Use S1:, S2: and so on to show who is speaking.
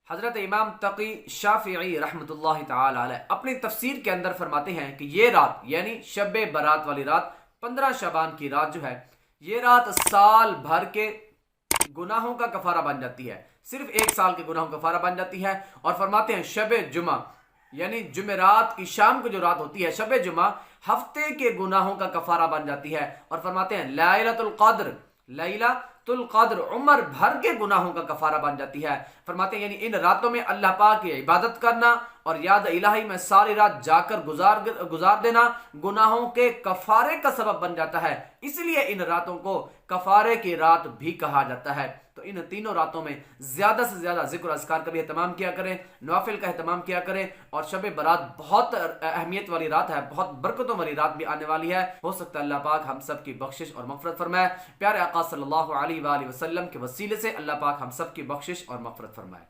S1: हजरत इमाम तकी शाफिई रहमतुल्लाह ताला अलैह अपनी तफसीर के अंदर फरमाते हैं कि ये रात यानी शब बारात वाली रात 15 शबान की रात जो है, ये रात साल भर के गुनाहों का कफारा बन जाती है। सिर्फ एक साल के गुनाहों का कफारा बन जाती है। और फरमाते हैं शब जुमा यानी जुमेरात की शाम को जो रात होती है, शब जुमा हफ्ते के गुनाहों का कफारा बन जाती है। और फरमाते हैं लैलतुल क़द्र, लैलतुल क़द्र उम्र भर के गुनाहों का कफारा बन जाती है। फरमाते हैं यानी इन रातों में अल्लाह पाक की इबादत करना और याद इलाही में सारी रात जाकर गुजार देना गुनाहों के कफारे का सबब बन जाता है। इसलिए इन रातों को कफारे की रात भी कहा जाता है। तो इन तीनों रातों में ज्यादा से ज्यादा जिक्र अज़कार का भी एहतमाम किया करें, नवाफिल का एहतमाम किया करें। और शब बारात बहुत अहमियत वाली रात है, बहुत बरकतों वाली रात भी आने वाली है। हो सकता है अल्लाह पाक हम सब की बख्शिश और मग़फ़िरत फरमाए। प्यारे आका सल्लल्लाहु अलैहि वसल्लम के वसीले से अल्लाह पाक हम सब की बख्शिश और मग़फ़िरत फरमाए।